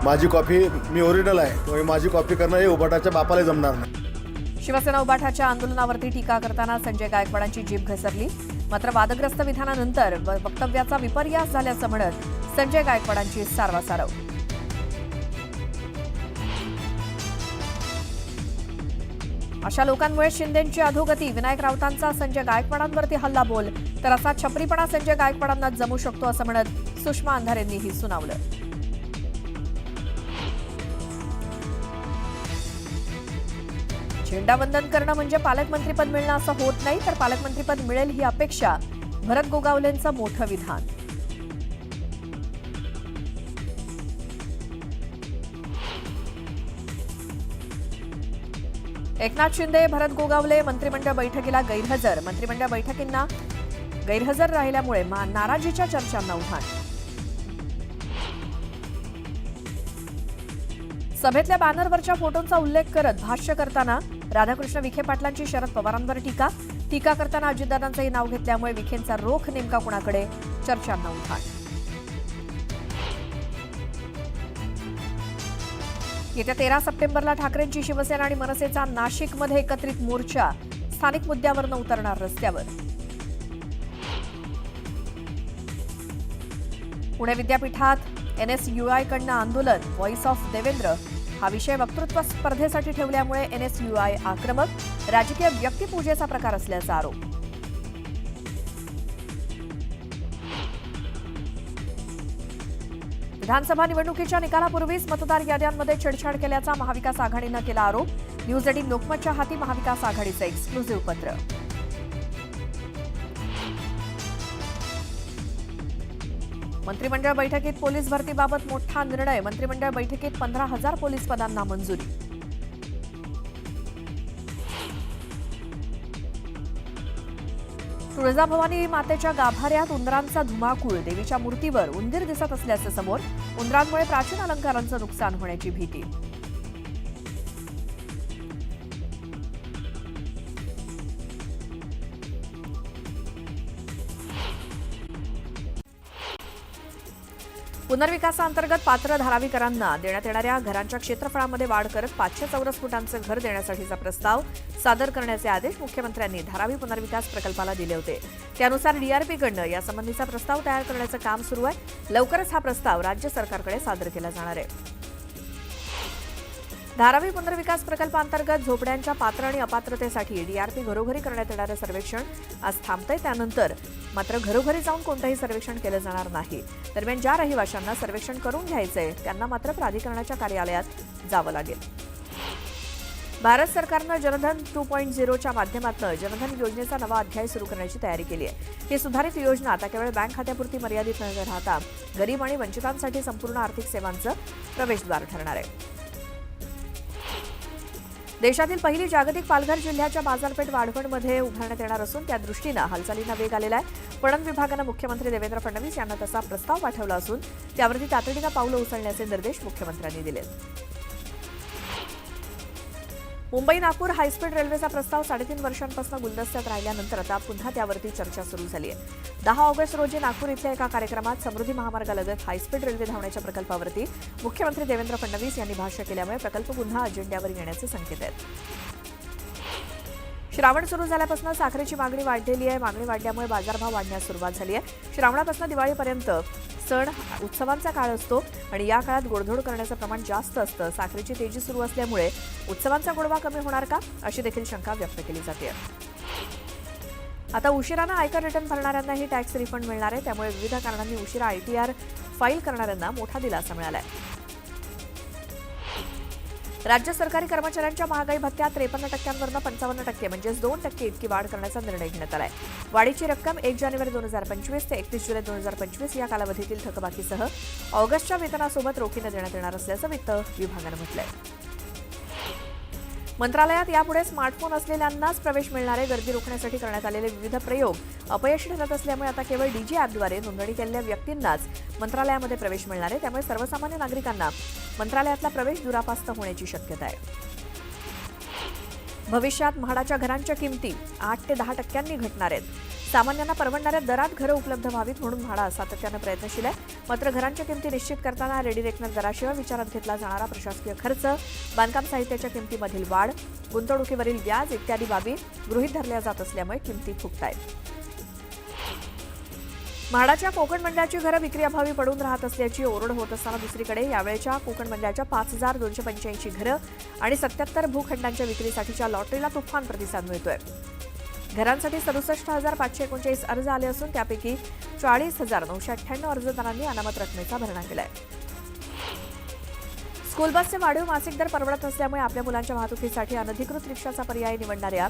माझी कॉफी मी ओरिजिनल आहे, त्यामुळे माझी कॉफी करणं हे उबाटाच्या बापाला जमणार नाही. शिवसेना उबाठाच्या आंदोलनावरती टीका करताना संजय गायकवाडांची जीभ घसरली. मात्र वादग्रस्त विधानानंतर वक्तव्याचा विपर्यास झाल्याचं म्हणत संजय गायकवाडांची सारवासारव. अशा लोकांमुळे शिंदेंची अधोगती. विनायक राऊतांचा संजय गायकवाडांवरती हल्ला बोल तर असा छपरीपणा संजय गायकवाडांना जमू शकतो असं म्हणत सुषमा अंधारेंनीही सुनावलं. झेंडावंदन करणं म्हणजे पालकमंत्रीपद मिळणं असं होत नाही, तर पालकमंत्रीपद मिळेल ही अपेक्षा. भरत गोगावलेंचं मोठं विधान. एकनाथ शिंदे भरत गोगावले मंत्रिमंडळ बैठकीला गैरहजर. मंत्रिमंडळ बैठकींना गैरहजर राहिल्यामुळे नाराजीच्या चर्चांना उधाण. सभेतल्या बॅनरवरच्या फोटोंचा उल्लेख करत भाष्य करताना राधाकृष्ण विखे पाटलांची शरद पवारांवर टीका. टीका करताना अजितदादांचंही नाव घेतल्यामुळे विखेंचा रोख नेमका कुणाकडे, चर्चांना उधाण. येत्या 13 सप्टेंबरला ठाकरेंची शिवसेना आणि मनसेचा नाशिकमध्ये एकत्रित मोर्चा. स्थानिक मुद्द्यावरनं उतरणार रस्त्यावर. पुणे विद्यापीठात NSUI कडनं आंदोलन. व्हॉइस ऑफ देवेंद्र हा विषय वक्तृत्व स्पर्धेसाठी ठेवल्यामुळे NSUI आक्रमक. राजकीय व्यक्तिपूजेचा प्रकार असल्याचा आरोप. विधानसभा निवडणुकीच्या निकालापूर्वीच मतदार याद्यांमध्ये छेडछाड केल्याचा महाविकास आघाडीनं केला आरोप. न्यूज 18 लोकमतच्या हाती महाविकास आघाडीचं एक्सक्लुझिव्ह पत्र. मंत्रिमंडळ बैठकीत पोलीस भरतीबाबत मोठा निर्णय. मंत्रिमंडळ बैठकीत 15,000 पोलीस पदांना मंजुरी. तुळजाभवानी मातेच्या गाभाऱ्यात उंदरांचा धुमाकूळ. देवीच्या मूर्तीवर उंदीर दिसत असल्याचं समोर. उंदरांमुळे प्राचीन अलंकारांचं नुकसान होण्याची भीती. पुनर्विकासाअंतर्गत पात्र धारावीकरांना देण्यात येणाऱ्या घरांच्या क्षेत्रफळामध्ये वाढ करत 500 चौरस फुटांचं घर देण्यासाठीचा प्रस्ताव सादर करण्याचे आदेश मुख्यमंत्र्यांनी धारावी पुनर्विकास प्रकल्पाला दिले होते. त्यानुसार DRPकडनं यासंबंधीचा प्रस्ताव तयार करण्याचं काम सुरू आहे. लवकरच हा प्रस्ताव राज्य सरकारकडे सादर केला जाणार आहे. धारावी पुनर्विकास प्रकल्पांतर्गत झोपड्यांच्या पात्र आणि अपात्रतेसाठी DRP घरोघरी करण्यात येणारं सर्वेक्षण आज थांबतंय. त्यानंतर मात्र घरोघरी जाऊन कोणतंही सर्वेक्षण केलं जाणार नाही. दरम्यान ज्या रहिवाशांना सर्वेक्षण करून घ्यायचंय त्यांना मात्र प्राधिकरणाच्या कार्यालयात जावं लागेल. भारत सरकारनं जनधन 2.0च्या माध्यमातून जनधन योजनेचा नवा अध्याय सुरू करण्याची तयारी केली आहे. ही सुधारित योजना आता केवळ बँक खात्यापुरती मर्यादित न राहता गरीब आणि वंचितांसाठी संपूर्ण आर्थिक सेवांचं प्रवेशद्वार ठरणार आहे. देशातील पहिली जागतिक पालघर जिल्ह्याच्या बाजारपेठ वाढवणमध्ये उभारण्यात येणार असून त्या दृष्टीनं हालचालींना वेग आलेला आहे. पणन विभागानं मुख्यमंत्री देवेंद्र फडणवीस यांना तसा प्रस्ताव पाठवला असून त्यावरती तातडीनं पावलं उचलण्याचे निर्देश मुख्यमंत्र्यांनी दिले. मुंबई नागपूर हायस्पीड रेल्वेचा प्रस्ताव 3.5 वर्षांपासून गुलदस्त्यात राहिल्यानंतर आता पुन्हा त्यावरती चर्चा सुरू झाली आहे. 10 ऑगस्ट रोजी नागपूर इथल्या एका कार्यक्रमात समृद्धी महामार्गालगत हायस्पीड रेल्वे धावण्याच्या प्रकल्पावरती मुख्यमंत्री देवेंद्र फडणवीस यांनी भाष्य केल्यामुळे प्रकल्प पुन्हा अजेंड्यावर येण्याचे संकेत आहेत. श्रावण सुरू झाल्यापासून साखरेची मागणी वाढलेली आहे. मागणी वाढल्यामुळे बाजारभाव वाढण्यास सुरुवात झाली आहे. श्रावणापासून दिवाळीपर्यंत सण उत्सवांचा काळ असतो आणि या काळात गोडधोड करण्याचं प्रमाण जास्त असतं. साखरेची तेजी सुरू असल्यामुळे उत्सवांचा गोडवा कमी होणार का, अशी देखील शंका व्यक्त केली जाते. आता उशिरानं आयकर रिटर्न भरणाऱ्यांनाही टॅक्स रिफंड मिळणार आहे. त्यामुळे विविध कारणांनी उशिरा ITR फाईल करणाऱ्यांना मोठा दिलासा मिळाला आहे. राज्य सरकारी कर्मचाऱ्यांच्या महागाई भत्त्यात 53% 55% म्हणजेच 2% इतकी वाढ करण्याचा निर्णय घेण्यात आला आहे. वाढीची रक्कम 1 जानेवारी 2025 ते 31 जुलै 2025 या कालावधीतील थकबाकीसह ऑगस्टच्या वेतनासोबत रोखीनं देण्यात येणार असल्याचं वित्त विभागानं म्हटलंय. मंत्रालयात यापुढे स्मार्टफोन असलेल्यांनाच प्रवेश मिळणार आहे. गर्दी रोखण्यासाठी करण्यात आलेले विविध प्रयोग अपयशी ठरत असल्यामुळे आता केवळ DG ॲपद्वारे नोंदणी केलेल्या व्यक्तींनाच मंत्रालयामध्ये प्रवेश मिळणार आहे. त्यामुळे सर्वसामान्य नागरिकांना मंत्रालयातला प्रवेश दुरापास्त होण्याची शक्यता आहे. भविष्यात म्हाडाच्या घरांच्या किमती 8 ते 10% घटणार आहेत. सामान्यांना परवडणाऱ्या दरात घरं उपलब्ध व्हावीत म्हणून म्हाडा सातत्यानं प्रयत्नशील आहे. मात्र घरांच्या किमती निश्चित करताना रेडी रेकनर दराशिवाय विचारात घेतला जाणारा प्रशासकीय खर्च, बांधकाम साहित्याच्या किमतीमधील वाढ, गुंतवणुकीवरील व्याज इत्यादी बाबी गृहीत धरल्या जात असल्यामुळे किमती फुगतायत. म्हाडाच्या कोकण मंडळाची घरं विक्रीअभावी पडून राहत असल्याची ओरड होत असताना दुसरीकडे यावेळच्या कोकण मंडळाच्या 5,285 घरं आणि 77 भूखंडांच्या विक्रीसाठीच्या लॉटरीला तुफान प्रतिसाद मिळतोय. घरांसाठी 67,539 अर्ज आले असून त्यापैकी 40,998 अर्जदारांनी अनामत रकमेचा भरणा केलाय. स्कूल बसचे वाढीव मासिक दर परवडत नसल्यामुळे आपल्या मुलांच्या वाहतुकीसाठी अनधिकृत रिक्षाचा पर्याय निवडणाऱ्या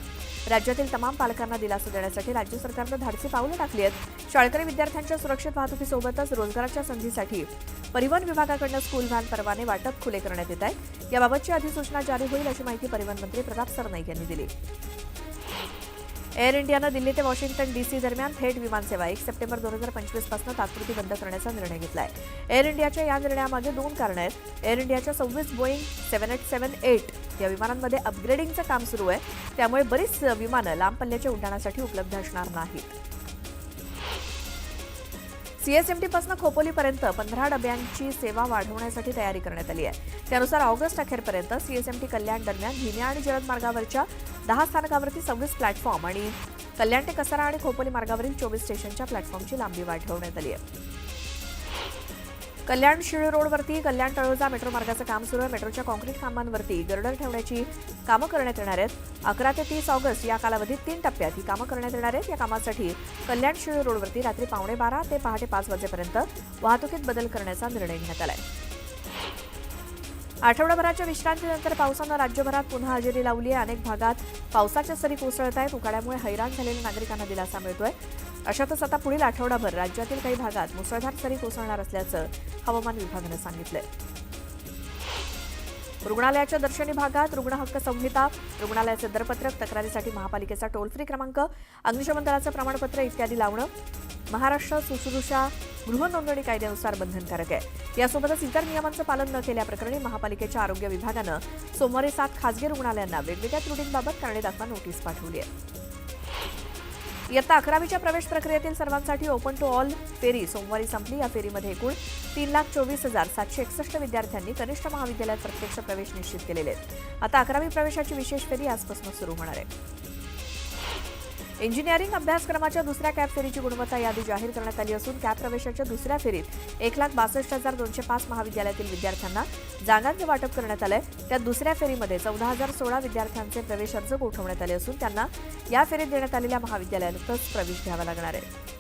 राज्यातील तमाम पालकांना दिलासा देण्यासाठी राज्य सरकारनं धाडसी पावलं टाकली आहेत. शाळकरी विद्यार्थ्यांच्या सुरक्षित वाहतुकीसोबतच रोजगाराच्या संधीसाठी परिवहन विभागाकडून स्कूल व्हॅन परवाने वाटप खुले करण्यात येत आहे. याबाबतची अधिसूचना जारी होईल अशी माहिती परिवहन मंत्री प्रताप सरनाईक यांनी दिली. एअर इंडियानं दिल्ली ते वॉशिंग्टन डीसी दरम्यान थेट विमानसेवा 1 सप्टेंबर 2025 पासून तात्पुरती बंद करण्याचा निर्णय घेतला आहे. एअर इंडियाच्या या निर्णयामागे 2 कारणं आहेत. एअर इंडियाच्या 26 बोईंग 7878 या विमानांमध्ये अपग्रेडिंगचं काम सुरू आहे. त्यामुळे बरीच विमानं लांब पल्ल्याच्या उड्डाणासाठी उपलब्ध असणार नाहीत. सीएसएमटीपासून खोपोलीपर्यंत 15 डब्यांची सेवा वाढवण्यासाठी तयारी करण्यात आली आहे. त्यानुसार ऑगस्ट अखेरपर्यंत सीएसएमटी कल्याण दरम्यान हिने आणि जलद मार्गावरच्या 10 स्थानकावरती 26 प्लॅटफॉर्म आणि कल्याण ते कसारा आणि खोपोली मार्गावरील 24 स्टेशनच्या प्लॅटफॉर्मची लांबी वाढवण्यात आली आहे. कल्याण शिळ रोडवरती कल्याण तळोजा मेट्रो मार्गाचं काम सुरू आहे. मेट्रोच्या कॉन्क्रीट खांबांवरती गर्डर ठेवण्याची कामं करण्यात येणार आहेत. 11 ते 30 ऑगस्ट या कालावधीत 3 टप्प्यात ही कामं करण्यात येणार आहेत. या कामासाठी कल्याण शिळ रोडवरती रात्री 12:15 ते पहाटे 5 वाजेपर्यंत वाहतुकीत बदल करण्याचा निर्णय घेण्यात आला आहे. आठवडाभराच्या विश्रांतीनंतर पावसानं राज्यभरात पुन्हा हजेरी लावली आहे. अनेक भागात पावसाच्या सरी कोसळत आहेत. उकाड्यामुळे हैराण झालेल्या नागरिकांना दिलासा मिळतोय. अशातच आता पुढील आठवडाभर राज्यातील काही भागात मुसळधार सरी कोसळणार असल्याचं हवामान विभागानं सांगितलंय. रुग्णालयाच्या दर्शनी भागात रुग्ण हक्क संहिता, रुग्णालयाचे दरपत्रक, तक्रारीसाठी महापालिकेचा टोल फ्री क्रमांक, अग्निशमन दलाचं प्रमाणपत्र इत्यादी लावणं महाराष्ट्र सुश्रूषा गृहनोंदणी कायद्यानुसार बंधनकारक आहे. यासोबतच इतर नियमांचं पालन न केल्याप्रकरणी महापालिकेच्या आरोग्य विभागानं सोमवारी 7 खासगी रुग्णालयांना वेगवेगळ्या त्रुटींबाबत कारणे दाखवा नोटीस पाठवली आहे. इयत्ता 11वीच्या प्रवेश प्रक्रियेतील सर्वांसाठी ओपन टू ऑल फेरी सोमवारी संपली. या फेरीमध्ये एकूण 3,24,761 विद्यार्थ्यांनी कनिष्ठ महाविद्यालयात प्रत्यक्ष प्रवेश निश्चित केलेले आहेत. आता 11वी प्रवेशाची विशेष फेरी आजपासून सुरू होणार आहे. इंजिनिअरिंग अभ्यासक्रमाच्या दुसऱ्या कॅप फेरीची गुणवत्ता यादी जाहीर करण्यात आली असून कॅप प्रवेशाच्या दुसऱ्या फेरीत 1,62,205 महाविद्यालयातील विद्यार्थ्यांना जागांचे वाटप करण्यात आलंय. त्यात दुसऱ्या फेरीमध्ये 14,016 विद्यार्थ्यांचे प्रवेश अर्ज गोठवण्यात आले असून त्यांना या फेरीत देण्यात आलेल्या महाविद्यालयातच प्रवेश घ्यावा लागणार आहे.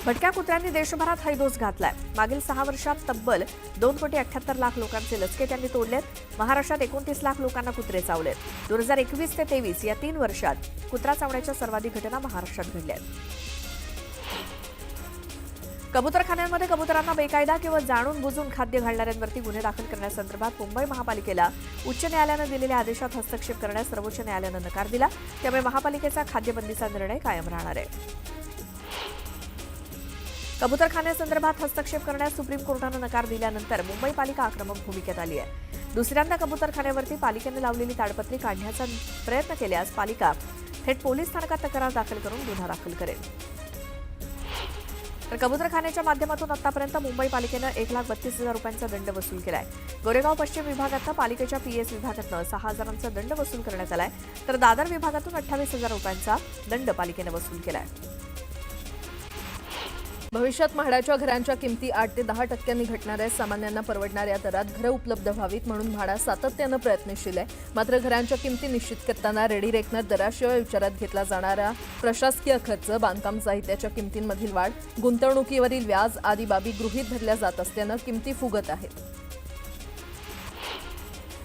भटक्या कुत्र्यांनी देशभरात हैदोस घातलाय. मागील 6 वर्षात तब्बल 2,78,00,000 लोकांचे लचके त्यांनी तोडलेत. महाराष्ट्रात 29 लाख लोकांना कुत्रे चावलेत. 2021 ते 23 या 3 वर्षात कुत्रा चावण्याच्या सर्वाधिक घटना महाराष्ट्रात घडल्या आहेत. कबुतरखान्यांमध्ये कबुतरांना बेकायदा किंवा जाणून बुजून खाद्य घालणाऱ्यांवरती गुन्हे दाखल करण्यासंदर्भात मुंबई महापालिकेला उच्च न्यायालयानं दिलेल्या आदेशात हस्तक्षेप करण्यास सर्वोच्च न्यायालयानं नकार दिला. त्यामुळे महापालिकेचा खाद्यबंदीचा निर्णय कायम राहणार आहे. कबुतरखान्यासंदर्भात हस्तक्षेप करण्यास सुप्रीम कोर्टानं नकार दिल्यानंतर मुंबई पालिका आक्रमक भूमिकेत आली आहे. दुसऱ्यांदा कबुतरखान्यावरती पालिकेने लावलेली ताडपत्री काढण्याचा प्रयत्न केल्यास पालिका थेट पोलीस स्थानकात तक्रार दाखल करून गुन्हा दाखल करेल. तर कबुतरखान्याच्या माध्यमातून आतापर्यंत मुंबई पालिकेनं 1,32,000 रुपयांचा दंड वसूल केलाय. गोरेगाव पश्चिम विभागातनं पालिकेच्या पीएस विभागातनं 6,000चा दंड वसूल करण्यात आलाय. तर दादर विभागातून 28,000 रुपयांचा दंड पालिकेनं वसूल केलाय. भविष्यात म्हाडाच्या घरांच्या किमती 8 ते 10% घटणार आहेत. सामान्यांना परवडणाऱ्या दरात घरं उपलब्ध व्हावीत म्हणून म्हाडा सातत्यानं प्रयत्नशील आहे. मात्र घरांच्या किमती निश्चित करताना रेडी रेकनर दराशिवाय विचारात घेतला जाणारा प्रशासकीय खर्च, बांधकाम साहित्याच्या किमतींमधील वाढ, गुंतवणुकीवरील व्याज आदी बाबी गृहीत धरल्या जात असल्यानं किमती फुगत आहेत.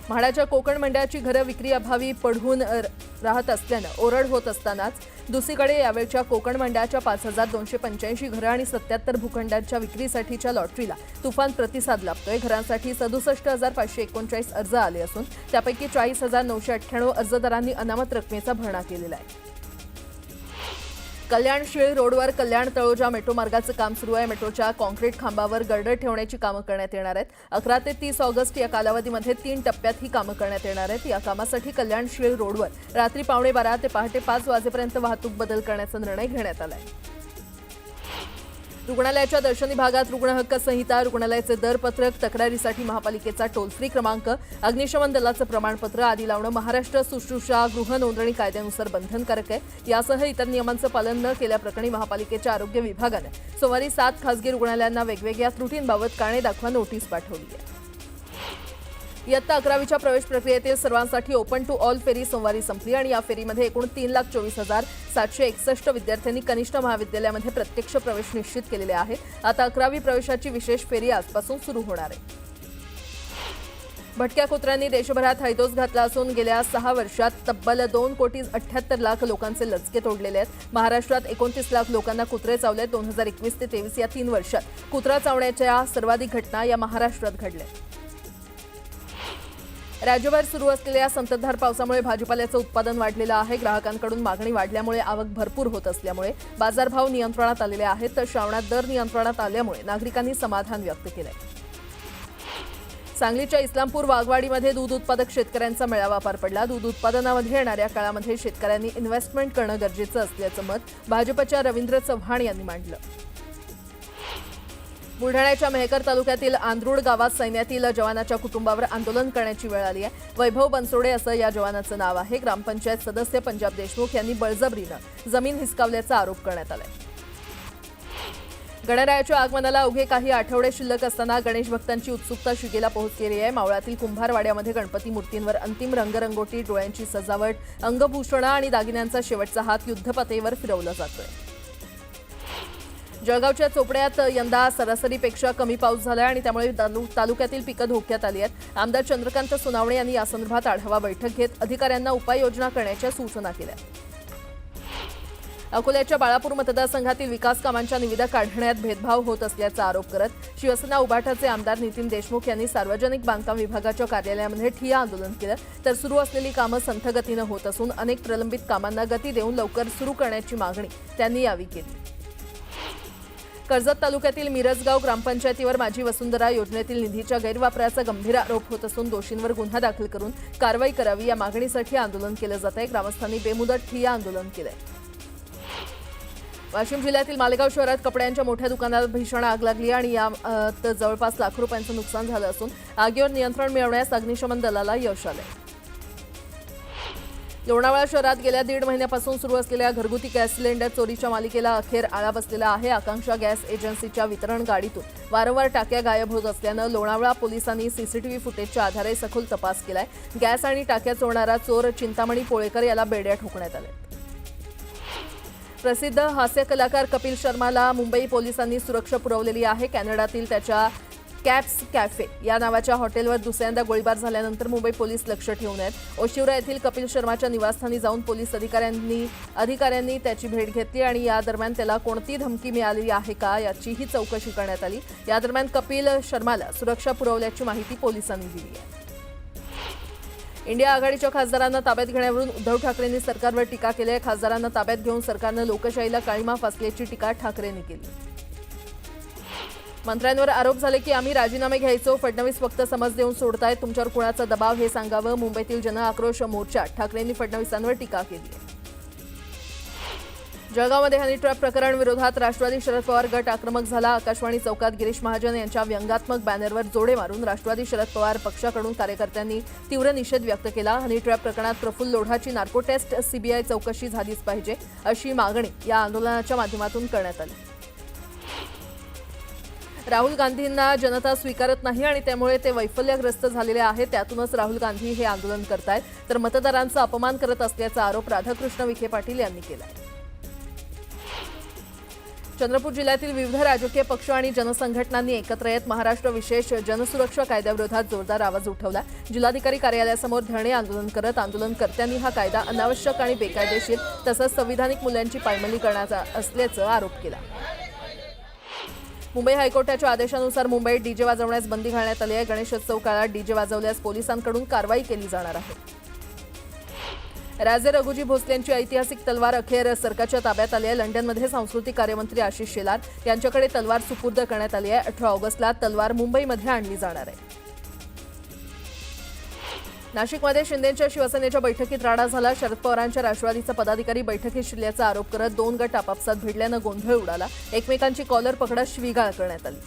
म्हाडाच्या कोकण मंडळाची घरं विक्री अभावी पडून राहत असल्यानं ओरड होत असतानाच दुसरीकडे यावेळच्या कोकण मंडळाच्या 5,285 घरं आणि 77 भूखंडांच्या विक्रीसाठीच्या लॉटरीला तुफान प्रतिसाद लाभतोय. घरांसाठी 67,539 अर्ज आले असून त्यापैकी 40,998 अर्जदारांनी अनामत रकमेचा भरणा केलेला आहे. कल्याण शिळ रोडवर कल्याण तळोजा मेट्रो मार्गाचं काम सुरू आहे. मेट्रोच्या कॉन्क्रीट खांबावर गर्डर ठेवण्याची कामं करण्यात येणार आहेत. 11 ते 30 ऑगस्ट या कालावधीमध्ये 3 टप्प्यात ही कामं करण्यात येणार आहेत. या कामासाठी कल्याण शिळ रोडवर रात्री 12:15 ते पहाटे 5 वाजेपर्यंत वाहतूक बदल करण्याचा निर्णय घेण्यात आला आहे. रुग्णालयाच्या दर्शनी भागात रुग्ण हक्क संहिता, रुग्णालयाचे दरपत्रक, तक्रारीसाठी महापालिकेचा टोल फ्री क्रमांक, अग्निशमन दलाचं प्रमाणपत्र आदी लावणं महाराष्ट्र सुश्रूषा गृह नोंदणी कायद्यानुसार बंधनकारक आहे. यासह इतर नियमांचं पालन न केल्याप्रकरणी महापालिकेच्या आरोग्य विभागानं सोमवारी 7 खासगी रुग्णालयांना वेगवेगळ्या त्रुटींबाबत कारणे दाखवा नोटीस पाठवली आहे. इयत्ता 11वीच्या प्रवेश प्रक्रियेतील सर्वांसाठी ओपन टू ऑल फेरी सोमवारी संपली आणि या फेरीमध्ये एकूण 3,24,761 विद्यार्थ्यांनी कनिष्ठ महाविद्यालयामध्ये प्रत्यक्ष प्रवेश निश्चित केलेले आहेत. आता 11वी प्रवेशाची विशेष फेरी आजपासून सुरू होणार आहे. भटक्या कुत्र्यांनी देशभरात हैदोस घातला असून गेल्या 6 वर्षात तब्बल 2,78,00,000 लोकांचे लचके तोडलेले आहेत. महाराष्ट्रात 29 लाख लोकांना कुत्रे चावले. 2021 ते 23 या 3 वर्षात कुत्रा चावण्याच्या सर्वाधिक घटना या महाराष्ट्रात घडल्या. राज्यभर सुरू असलेल्या संततधार पावसामुळे भाजीपाल्याचं उत्पादन वाढलेलं आहे. ग्राहकांकडून मागणी वाढल्यामुळे आवक भरपूर होत असल्यामुळे बाजारभाव नियंत्रणात आलेले आहेत. तर श्रावणात दर नियंत्रणात आल्यामुळे नागरिकांनी समाधान व्यक्त केलंय. सांगलीच्या इस्लामपूर वाघवाडीमध्ये दूध उत्पादक शेतकऱ्यांचा मेळावा पार पडला. दूध उत्पादनामध्ये येणाऱ्या काळामध्ये शेतकऱ्यांनी इन्व्हेस्टमेंट करणं गरजेचं असल्याचं मत भाजपच्या रवींद्र चव्हाण यांनी मांडलं. बुलढाण्याच्या मेहकर तालुक्यातील आंध्रुड गावात सैन्यातील जवानाच्या कुटुंबावर आंदोलन करण्याची वेळ आली आहे. वैभव बनसोडे असं या जवानाचं नाव आहे. ग्रामपंचायत सदस्य पंजाब देशमुख यांनी बळजबरीनं जमीन हिसकावल्याचा आरोप करण्यात आलाय. गणरायाच्या आगमनाला अवघे काही आठवडे शिल्लक असताना गणेश भक्तांची उत्सुकता शिगेला पोहोचलेली आहे. मावळातील कुंभारवाड्यामध्ये गणपती मूर्तींवर अंतिम रंगरंगोटी, डोळ्यांची सजावट, अंगभूषणं आणि दागिन्यांचा शेवटचा हात युद्धपातळीवर फिरवला जातोय. जळगावच्या चोपड्यात यंदा सरासरीपेक्षा कमी पाऊस झाला आणि त्यामुळे तालुक्यातील पिकं धोक्यात आली आहेत. आमदार चंद्रकांत सोनावणे यांनी यासंदर्भात आढावा बैठक घेत अधिकाऱ्यांना उपाययोजना करण्याच्या सूचना केल्या. अकोल्याच्या बाळापूर मतदारसंघातील विकास कामांच्या निविदा काढण्यात भेदभाव होत असल्याचा आरोप करत शिवसेना उभाटाचे आमदार नितीन देशमुख यांनी सार्वजनिक बांधकाम विभागाच्या कार्यालयामध्ये ठिय्या आंदोलन केलं. तर सुरू असलेली कामं संथ गतीनं होत असून अनेक प्रलंबित कामांना गती देऊन लवकर सुरू करण्याची मागणी त्यांनी यावेळी केली. कर्जत तालुक्यातील मिरजगाव ग्रामपंचायतीवर माझी वसुंधरा योजनेतील निधीच्या गैरवापराचा गंभीर आरोप होत असून दोषींवर गुन्हा दाखल करून कारवाई करावी या मागणीसाठी आंदोलन केलं जात आहे. ग्रामस्थांनी बेमुदत ठिय्या आंदोलन केलंय. वाशिम जिल्ह्यातील मालेगाव शहरात कपड्यांच्या मोठ्या दुकानात भीषण आग लागली आणि यात जवळपास लाखो रुपयांचं नुकसान झालं असून आगीवर नियंत्रण मिळवण्यास अग्निशमन दलाला यश आलंय. लोणावळा शहरात गेल्या 1.5 महिन्यापासून सुरू असलेल्या घरगुती गॅस सिलेंडर चोरीच्या मालिकेला अखेर आळा बसलेला आहे. आकांक्षा गॅस एजन्सीच्या वितरण गाडीतून वारंवार टाक्या गायब होत असल्यानं लोणावळा पोलिसांनी सीसीटीव्ही फुटेजच्या आधारे सखोल तपास केलाय. गॅस आणि टाक्या चोरणारा चोर चिंतामणी पोळेकर याला बेड्या ठोकण्यात आल्या. प्रसिद्ध हास्य कलाकार कपिल शर्माला मुंबई पोलिसांनी सुरक्षा पुरवलेली आहे. कॅनडातील त्याच्या कॅप्स कॅफे या नावाच्या हॉटेलवर दुसऱ्यांदा गोळीबार झाल्यानंतर मुंबई पोलीस लक्ष ठेवून आहेत. ओशिवरा येथील कपिल शर्माच्या निवासस्थानी जाऊन पोलीस अधिकाऱ्यांनी त्याची भेट घेतली आणि या दरम्यान त्याला कोणती धमकी मिळाली आहे का याचीही चौकशी करण्यात आली. या दरम्यान कपिल शर्माला सुरक्षा पुरवल्याची माहिती पोलिसांनी दिली आहे. इंडिया आघाडीच्या खासदारांना ताब्यात घेण्यावरून उद्धव ठाकरेंनी सरकारवर टीका केली आहे. खासदारांना ताब्यात घेऊन सरकारनं लोकशाहीला काळीमा फासल्याची टीका ठाकरेंनी केली. मंत्र्यांवर आरोप झाले की आम्ही राजीनामे घ्यायचो, फडणवीस फक्त समज देऊन सोडतायत, तुमच्यावर कुणाचा दबाव हे सांगावं. मुंबईतील जनआक्रोश मोर्चात ठाकरेंनी फडणवीसांवर टीका केली. जळगावमध्ये हनी ट्रॅप प्रकरण विरोधात राष्ट्रवादी शरद पवार गट आक्रमक झाला. आकाशवाणी चौकात गिरीश महाजन यांच्या व्यंगात्मक बॅनरवर जोडे मारून राष्ट्रवादी शरद पवार पक्षाकडून कार्यकर्त्यांनी तीव्र निषेध व्यक्त केला. हनी ट्रॅप प्रकरणात प्रफुल्ल लोढाची नार्को टेस्ट सीबीआय चौकशी झालीच पाहिजे अशी मागणी या आंदोलनाच्या माध्यमातून करण्यात आली. राहुल गांधींना जनता स्वीकारत नाही आणि त्यामुळे ते वैफल्यग्रस्त झालेले आहेत. त्यातूनच राहुल गांधी हे आंदोलन करतायत तर मतदारांचा अपमान करत असल्याचा आरोप राधाकृष्ण विखे पाटील यांनी केला. चंद्रपूर जिल्ह्यातील विविध राजकीय पक्ष आणि जनसंघटनांनी एकत्र येत महाराष्ट्र विशेष जनसुरक्षा कायद्याविरोधात जोरदार आवाज उठवला. जिल्हाधिकारी कार्यालयासमोर धरणे आंदोलन करत आंदोलनकर्त्यांनी हा कायदा अनावश्यक आणि बेकायदेशीर तसंच संविधानिक मूल्यांची पायमल्ली करण्याचा असल्याचा आरोप केला. मुंबई हायकोर्टाच्या आदेशानुसार मुंबईत डीजे वाजवण्यास बंदी घालण्यात आली आहे. गणेशोत्सव काळात डीजे वाजवल्यास पोलिसांकडून कारवाई केली जाणार आहे. राजे रघुजी भोसले यांची ऐतिहासिक तलवार अखेर सरकारच्या ताब्यात आली आहे. लंडनमध्ये सांस्कृतिक कार्यमंत्री आशिष शेलार यांच्याकडे तलवार सुपूर्द करण्यात आली आहे. 18 ऑगस्टला तलवार मुंबईमध्ये आणली जाणार आहे. नाशिकमध्ये शिंदेंच्या शिवसेनेच्या बैठकीत राडा झाला. शरद पवारांच्या राष्ट्रवादीचा पदाधिकारी बैठकीत शिरल्याचा आरोप करत 2 गट आपापसात भिडल्यानं गोंधळ उडाला. एकमेकांची कॉलर पकडत शिवीगाळ करण्यात आली.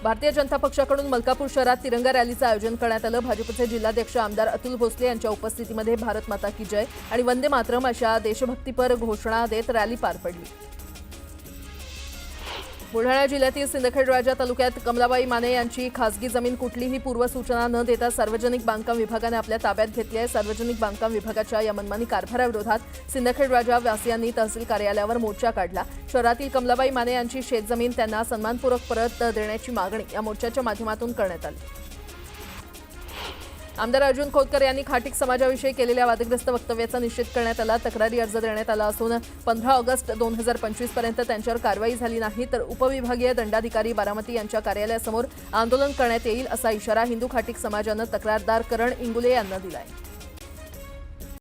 भारतीय जनता पक्षाकडून मलकापूर शहरात तिरंगा रॅलीचं आयोजन करण्यात आलं. भाजपचे जिल्हाध्यक्ष आमदार अतुल भोसले यांच्या उपस्थितीमध्ये भारत माता की जय आणि वंदे मातरम अशा देशभक्तीपर घोषणा देत रॅली पार पडली. बुलढाणा जिल्ह्यातील सिंदखेडराजा तालुक्यात कमलाबाई माने यांची खासगी जमीन कुठलीही पूर्वसूचना न देता सार्वजनिक बांधकाम विभागाने आपल्या ताब्यात घेतली आहे. सार्वजनिक बांधकाम विभागाच्या या मनमानी कारभाराविरोधात सिंदखेडराजा वासियांनी तहसील कार्यालयावर मोर्चा काढला. शहरातील कमलाबाई माने यांची शेतजमीन त्यांना सन्मानपूर्वक परत देण्याची मागणी या मोर्चाच्या माध्यमातून करण्यात आली. आमदार अर्जुन खोतकर यांनी खाटीक समाजाविषयी केलेल्या वादग्रस्त वक्तव्याचा निषेध करण्यात आला. तक्रारी अर्ज देण्यात आला असून 15 ऑगस्ट 2025 पर्यंत त्यांच्यावर कारवाई झाली नाही तर उपविभागीय दंडाधिकारी बारामती यांच्या कार्यालयासमोर आंदोलन करण्यात येईल असा इशारा हिंदू खाटीक समाजानं तक्रारदार करण इंगुले यांना दिला आहे.